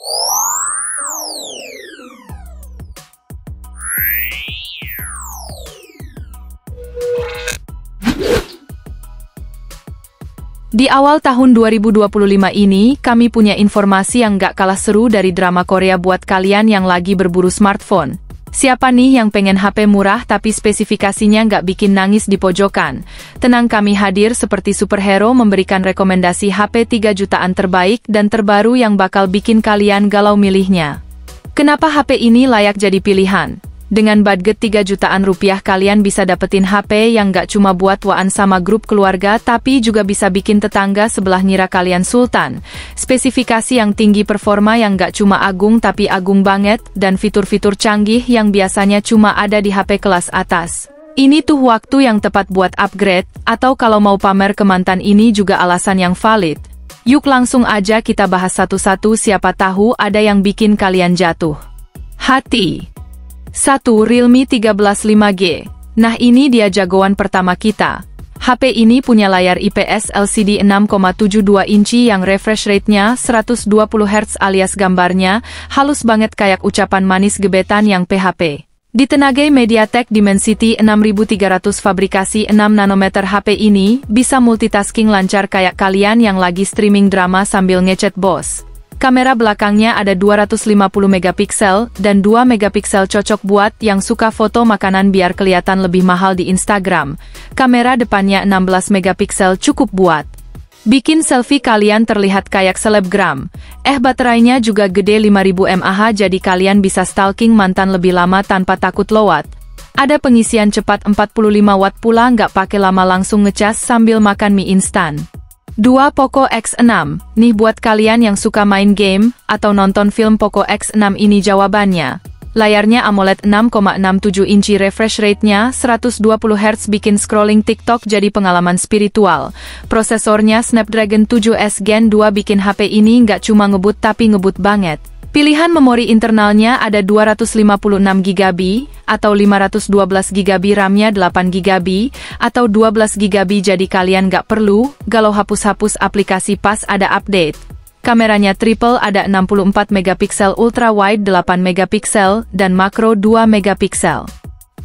Di awal tahun 2025 ini, kami punya informasi yang gak kalah seru dari drama Korea buat kalian yang lagi berburu smartphone. Siapa nih yang pengen HP murah tapi spesifikasinya gak bikin nangis di pojokan? Tenang, kami hadir seperti superhero memberikan rekomendasi HP 3 jutaan terbaik dan terbaru yang bakal bikin kalian galau milihnya. Kenapa HP ini layak jadi pilihan? Dengan budget 3 jutaan rupiah kalian bisa dapetin HP yang gak cuma buat waan sama grup keluarga tapi juga bisa bikin tetangga sebelah ngira kalian sultan. Spesifikasi yang tinggi, performa yang gak cuma agung tapi agung banget, dan fitur-fitur canggih yang biasanya cuma ada di HP kelas atas. Ini tuh waktu yang tepat buat upgrade, atau kalau mau pamer ke mantan ini juga alasan yang valid. Yuk langsung aja kita bahas satu-satu, siapa tahu ada yang bikin kalian jatuh hati. 1. Realme 13 5G. Nah, ini dia jagoan pertama kita. HP ini punya layar IPS LCD 6,72 inci yang refresh rate-nya 120 Hz alias gambarnya halus banget kayak ucapan manis gebetan yang PHP. Ditenagai MediaTek Dimensity 6300 fabrikasi 6 nanometer, HP ini bisa multitasking lancar kayak kalian yang lagi streaming drama sambil ngechat bos. Kamera belakangnya ada 250 megapiksel dan 2 megapiksel, cocok buat yang suka foto makanan biar kelihatan lebih mahal di Instagram. Kamera depannya 16 megapiksel cukup buat bikin selfie kalian terlihat kayak selebgram. Baterainya juga gede 5000 mAh, jadi kalian bisa stalking mantan lebih lama tanpa takut lowat. Ada pengisian cepat 45 watt pula, nggak pakai lama langsung ngecas sambil makan mie instan. 2. Poco X6. Nih buat kalian yang suka main game atau nonton film, Poco X6 ini jawabannya. Layarnya AMOLED 6,67 inci, refresh rate-nya 120 Hz bikin scrolling TikTok jadi pengalaman spiritual. Prosesornya Snapdragon 7S Gen 2 bikin HP ini nggak cuma ngebut tapi ngebut banget. Pilihan memori internalnya ada 256GB atau 512GB, RAM-nya 8GB atau 12GB, jadi kalian nggak perlu galau hapus-hapus aplikasi pas ada update. Kameranya triple, ada 64 megapiksel, ultra wide 8 megapiksel dan makro 2 megapiksel.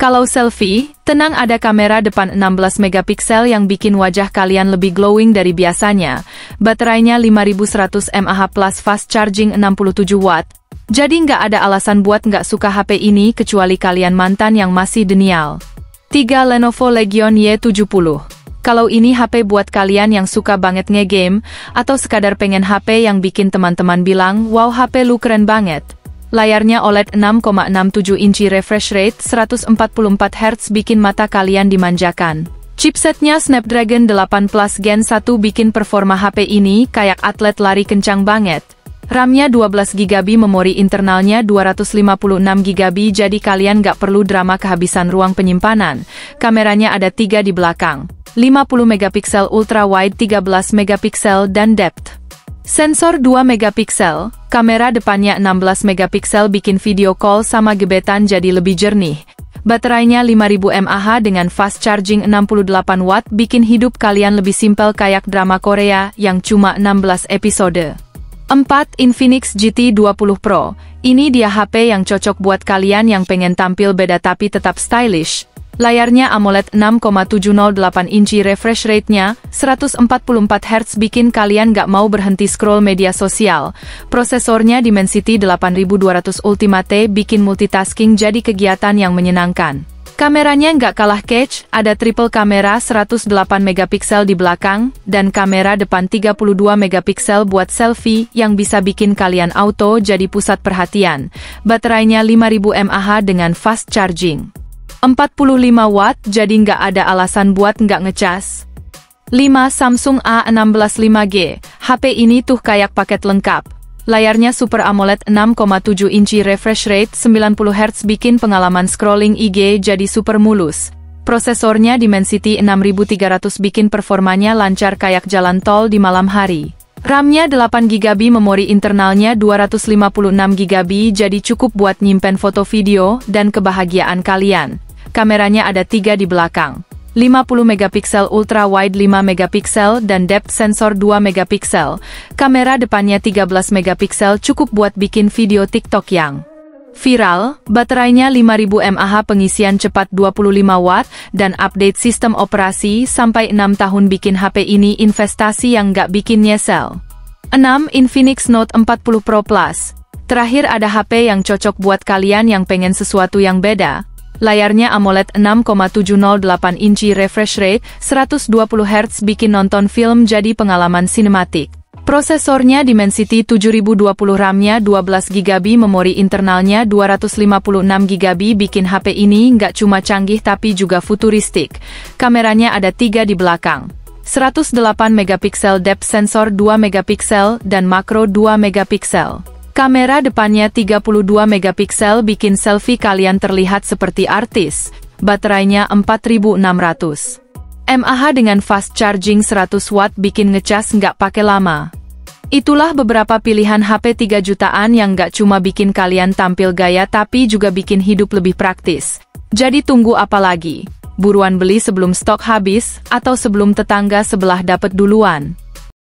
Kalau selfie, tenang, ada kamera depan 16 megapiksel yang bikin wajah kalian lebih glowing dari biasanya. Baterainya 5100 mAh plus fast charging 67 watt. Jadi nggak ada alasan buat nggak suka HP ini kecuali kalian mantan yang masih denial. 3. Lenovo Legion Y70. Kalau ini HP buat kalian yang suka banget nge-game atau sekadar pengen HP yang bikin teman-teman bilang, "Wow, HP lu keren banget." Layarnya OLED 6,67 inci, refresh rate 144 Hz bikin mata kalian dimanjakan. Chipsetnya Snapdragon 8 Plus Gen 1 bikin performa HP ini kayak atlet lari kencang banget. RAM-nya 12GB, memori internalnya 256GB, jadi kalian nggak perlu drama kehabisan ruang penyimpanan. Kameranya ada 3 di belakang, 50 megapiksel, ultra wide 13 megapiksel dan depth sensor 2 megapiksel. Kamera depannya 16 megapiksel bikin video call sama gebetan jadi lebih jernih. Baterainya 5000 mAh dengan fast charging 68 watt bikin hidup kalian lebih simpel kayak drama Korea yang cuma 16 episode. 4. Infinix GT 20 Pro. Ini dia HP yang cocok buat kalian yang pengen tampil beda tapi tetap stylish. Layarnya AMOLED 6,708 inci, refresh rate-nya 144 Hz bikin kalian gak mau berhenti scroll media sosial. Prosesornya Dimensity 8200 Ultimate bikin multitasking jadi kegiatan yang menyenangkan. Kameranya nggak kalah catch, ada triple kamera 108 megapiksel di belakang, dan kamera depan 32 megapiksel buat selfie yang bisa bikin kalian auto jadi pusat perhatian. Baterainya 5000 mAh dengan fast charging 45 watt, jadi nggak ada alasan buat nggak ngecas. 5. Samsung A16 5G. HP ini tuh kayak paket lengkap. Layarnya Super AMOLED 6,7 inci, refresh rate 90 Hz bikin pengalaman scrolling IG jadi super mulus. Prosesornya Dimensity 6300 bikin performanya lancar kayak jalan tol di malam hari. RAM-nya 8GB, memori internalnya 256GB, jadi cukup buat nyimpen foto, video, dan kebahagiaan kalian. Kameranya ada 3 di belakang, 50 megapiksel ultra wide 5 megapiksel dan depth sensor 2 megapiksel. Kamera depannya 13 megapiksel cukup buat bikin video TikTok yang viral. Baterainya 5000 mAh, pengisian cepat 25 watt, dan update sistem operasi sampai 6 tahun. Bikin HP ini investasi yang nggak bikin nyesel. 6. Infinix Note 40 Pro Plus. Terakhir ada HP yang cocok buat kalian yang pengen sesuatu yang beda. Layarnya AMOLED 6,708 inci, refresh rate 120 Hz, bikin nonton film jadi pengalaman sinematik. Prosesornya Dimensity 7020, RAM-nya 12GB, memori internalnya 256GB, bikin HP ini nggak cuma canggih tapi juga futuristik. Kameranya ada 3 di belakang. 108 megapiksel, depth sensor 2 megapiksel, dan makro 2 megapiksel. Kamera depannya 32 megapiksel, bikin selfie kalian terlihat seperti artis. Baterainya 4600 mAh dengan fast charging 100 watt, bikin ngecas nggak pakai lama. Itulah beberapa pilihan HP 3 jutaan yang nggak cuma bikin kalian tampil gaya tapi juga bikin hidup lebih praktis. Jadi tunggu apa lagi? Buruan beli sebelum stok habis, atau sebelum tetangga sebelah dapat duluan.